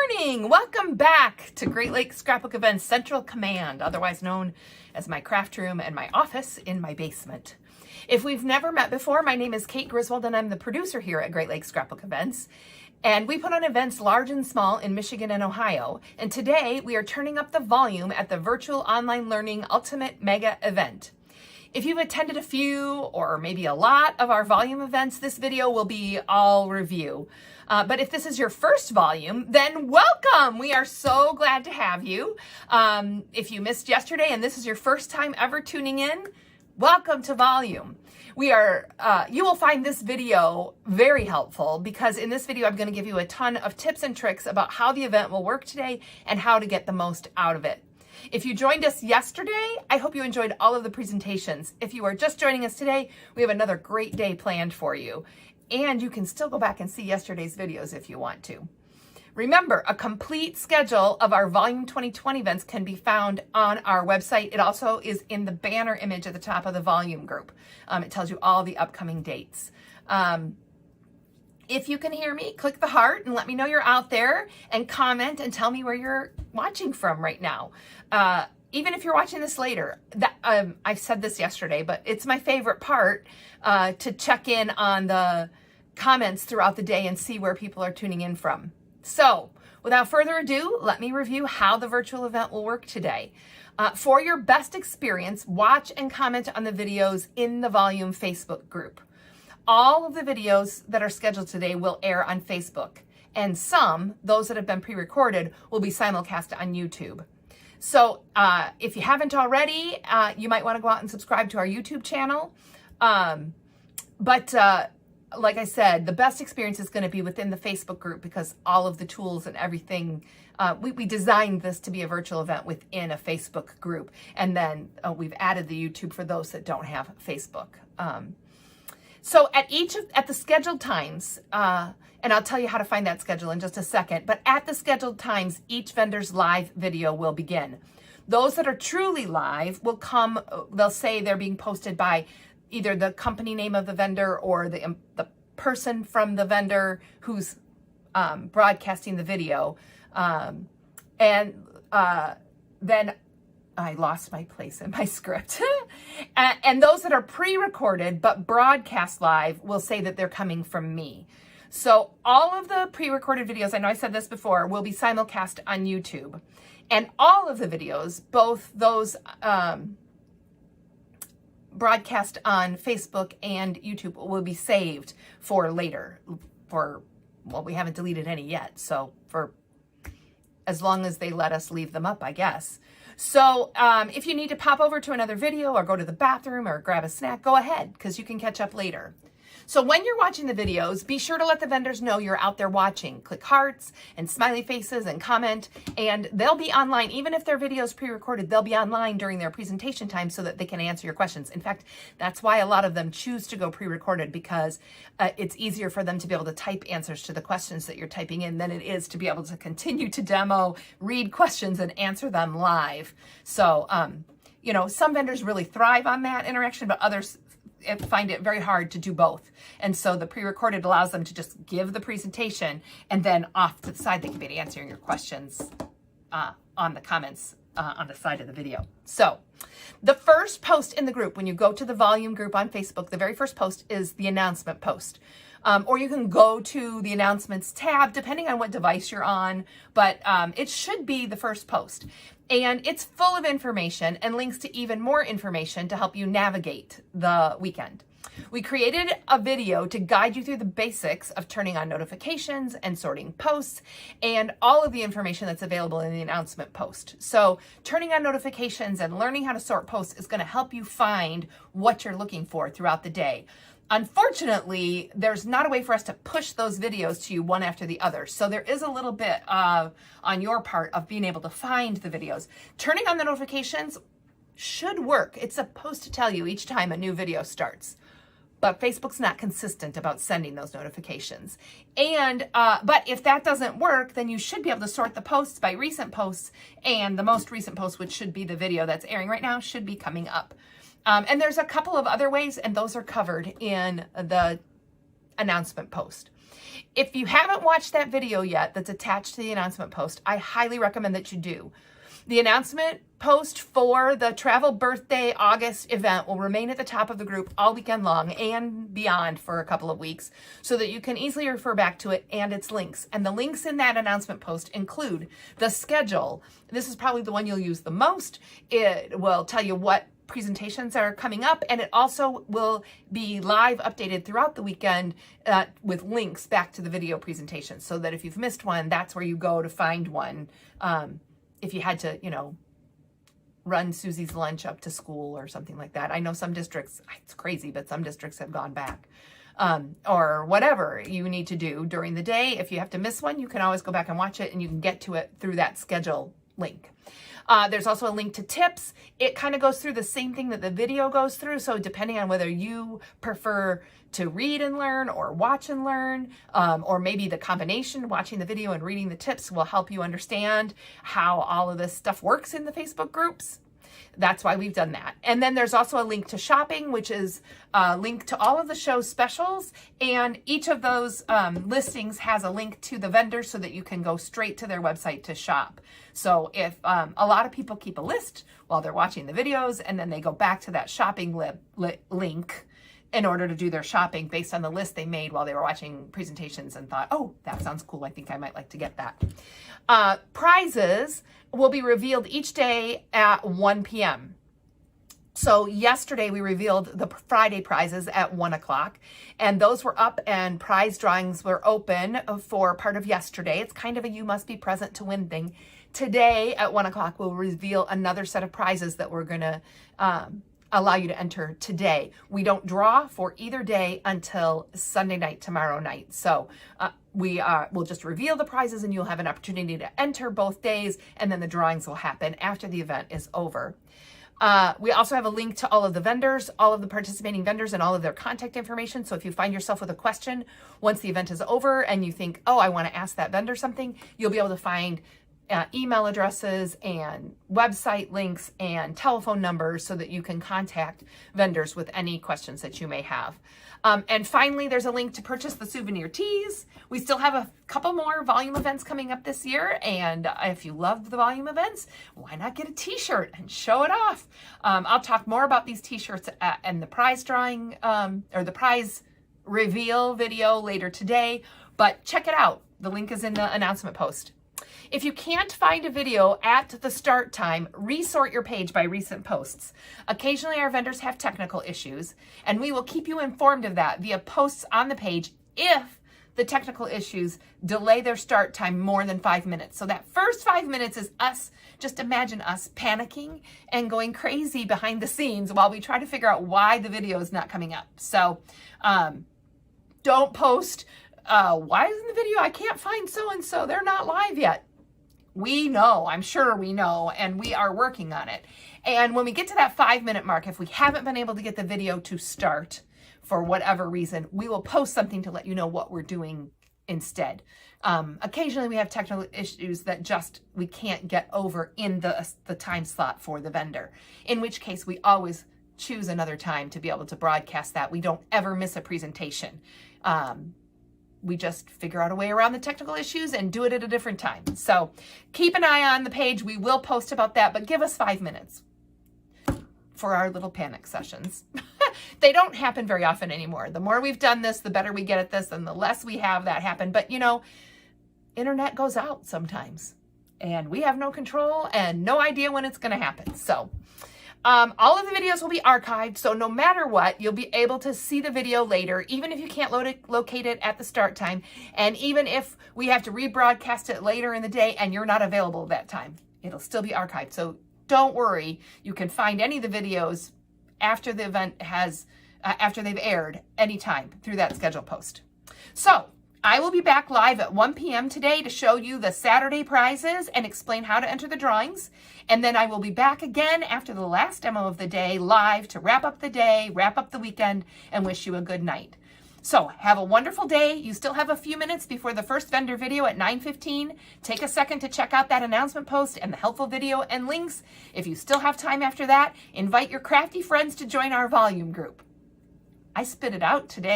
morning. Welcome back to Great Lakes Scrapbook Events Central Command, otherwise known as my craft room and my office in my basement. If we've never met before, my name is Kate Griswold and I'm the producer here at Great Lakes Scrapbook Events. And we put on events large and small in Michigan and Ohio. And today we are turning up the volume at the Virtual Online Learning Ultimate Mega Event. If you've attended a few or maybe a lot of our volume events, this video will be all review. But if this is your first volume, then welcome. We are so glad to have you. If you missed yesterday and this is your first time ever tuning in, welcome to volume. You will find this video very helpful because in this video, I'm going to give you a ton of tips and tricks about how the event will work today and how to get the most out of it. If you joined us yesterday, I hope you enjoyed all of the presentations. If you are just joining us today, we have another great day planned for you. And you can still go back and see yesterday's videos if you want to. Remember, a complete schedule of our Volume 2020 events can be found on our website. It also is in the banner image at the top of the volume group. It tells you all the upcoming dates. If you can hear me, click the heart and let me know you're out there and comment and tell me where you're watching from right now. Even if you're watching this later, I said this yesterday, but it's my favorite part to check in on the comments throughout the day and see where people are tuning in from. So without further ado, let me review how the virtual event will work today. For your best experience, watch and comment on the videos in the Volume Facebook group. All of the videos that are scheduled today will air on Facebook, and those that have been pre-recorded, will be simulcast on YouTube. So if you haven't already, you might want to go out and subscribe to our YouTube channel. Like I said, the best experience is going to be within the Facebook group because all of the tools and everything, we designed this to be a virtual event within a Facebook group. And then we've added the YouTube for those that don't have Facebook. So at the scheduled times, and I'll tell you how to find that schedule in just a second, but at the scheduled times, each vendor's live video will begin. Those that are truly live will come, they'll say they're being posted by either the company name of the vendor or the person from the vendor who's broadcasting the video. Then I lost my place in my script. And those that are pre-recorded but broadcast live will say that they're coming from me. So all of the pre-recorded videos, I know I said this before, will be simulcast on YouTube. And all of the videos, both those broadcast on Facebook and YouTube, will be saved for later. We haven't deleted any yet. So for as long as they let us leave them up, I guess. So if you need to pop over to another video or go to the bathroom or grab a snack, go ahead because you can catch up later. So when you're watching the videos, be sure to let the vendors know you're out there watching. Click hearts and smiley faces and comment, and they'll be online. Even if their video is pre-recorded, they'll be online during their presentation time so that they can answer your questions. In fact, that's why a lot of them choose to go pre-recorded because it's easier for them to be able to type answers to the questions that you're typing in than it is to be able to continue to demo, read questions, and answer them live. So, some vendors really thrive on that interaction, but others find it very hard to do both. And so the pre-recorded allows them to just give the presentation and then off to the side, they can be answering your questions on the comments on the side of the video. So the first post in the group, when you go to the volume group on Facebook, the very first post is the announcement post. Or you can go to the announcements tab, depending on what device you're on, but it should be the first post. And it's full of information and links to even more information to help you navigate the weekend. We created a video to guide you through the basics of turning on notifications and sorting posts and all of the information that's available in the announcement post. So turning on notifications and learning how to sort posts is going to help you find what you're looking for throughout the day. Unfortunately, there's not a way for us to push those videos to you one after the other. So there is a little bit on your part of being able to find the videos. Turning on the notifications should work. It's supposed to tell you each time a new video starts. But Facebook's not consistent about sending those notifications. But if that doesn't work, then you should be able to sort the posts by recent posts. And the most recent post, which should be the video that's airing right now, should be coming up. And there's a couple of other ways, and those are covered in the announcement post. If you haven't watched that video yet that's attached to the announcement post, I highly recommend that you do. The announcement post for the Travel Birthday August event will remain at the top of the group all weekend long and beyond for a couple of weeks so that you can easily refer back to it and its links. And the links in that announcement post include the schedule. This is probably the one you'll use the most. It will tell you what presentations are coming up, and it also will be live updated throughout the weekend with links back to the video presentation, so that if you've missed one, that's where you go to find one. If you had to, run Susie's lunch up to school or something like that. I know some districts, it's crazy, but some districts have gone back. Or whatever you need to do during the day. If you have to miss one, you can always go back and watch it, and you can get to it through that schedule link. There's also a link to tips. It kind of goes through the same thing that the video goes through. So depending on whether you prefer to read and learn or watch and learn, or maybe the combination, watching the video and reading the tips will help you understand how all of this stuff works in the Facebook groups. That's why we've done that. And then there's also a link to shopping, which is a link to all of the show specials. And each of those listings has a link to the vendor so that you can go straight to their website to shop. So if a lot of people keep a list while they're watching the videos, and then they go back to that shopping link in order to do their shopping based on the list they made while they were watching presentations and thought, oh, that sounds cool. I think I might like to get that. Prizes will be revealed each day at 1 p.m. So yesterday we revealed the Friday prizes at 1 o'clock, and those were up, and prize drawings were open for part of yesterday. It's kind of a you must be present to win thing. Today at 1 o'clock we'll reveal another set of prizes that we're going to allow you to enter today. We don't draw for either day until Sunday night, tomorrow night. So we'll just reveal the prizes, and you'll have an opportunity to enter both days, and then the drawings will happen after the event is over. We also have a link to all of the vendors, all of the participating vendors, and all of their contact information. So if you find yourself with a question once the event is over and you think, oh, I want to ask that vendor something, you'll be able to find email addresses and website links and telephone numbers so that you can contact vendors with any questions that you may have. And finally, there's a link to purchase the souvenir tees. We still have a couple more volume events coming up this year. And if you love the volume events, why not get a t-shirt and show it off? I'll talk more about these t-shirts and the prize drawing or the prize reveal video later today, but check it out. The link is in the announcement post. If you can't find a video at the start time, resort your page by recent posts. Occasionally our vendors have technical issues, and we will keep you informed of that via posts on the page if the technical issues delay their start time more than 5 minutes. So that first 5 minutes is us, just imagine us panicking and going crazy behind the scenes while we try to figure out why the video is not coming up. So don't post, why isn't the video, I can't find so-and-so, they're not live yet. We know, I'm sure we know, and we are working on it. And when we get to that 5-minute mark, if we haven't been able to get the video to start for whatever reason, we will post something to let you know what we're doing instead. Occasionally we have technical issues that just we can't get over in the time slot for the vendor, in which case we always choose another time to be able to broadcast that. We don't ever miss a presentation. We just figure out a way around the technical issues and do it at a different time. So keep an eye on the page. We will post about that, but give us 5 minutes for our little panic sessions. They don't happen very often anymore. The more we've done this, the better we get at this, and the less we have that happen. But internet goes out sometimes, and we have no control and no idea when it's going to happen. So all of the videos will be archived, so no matter what, you'll be able to see the video later, even if you can't locate it at the start time, and even if we have to rebroadcast it later in the day and you're not available at that time, it'll still be archived. So don't worry, you can find any of the videos after the event after they've aired anytime through that schedule post. So I will be back live at 1 p.m. today to show you the Saturday prizes and explain how to enter the drawings. And then I will be back again after the last demo of the day live to wrap up the day, wrap up the weekend, and wish you a good night. So have a wonderful day. You still have a few minutes before the first vendor video at 9:15. Take a second to check out that announcement post and the helpful video and links. If you still have time after that, invite your crafty friends to join our volume group. I spit it out today.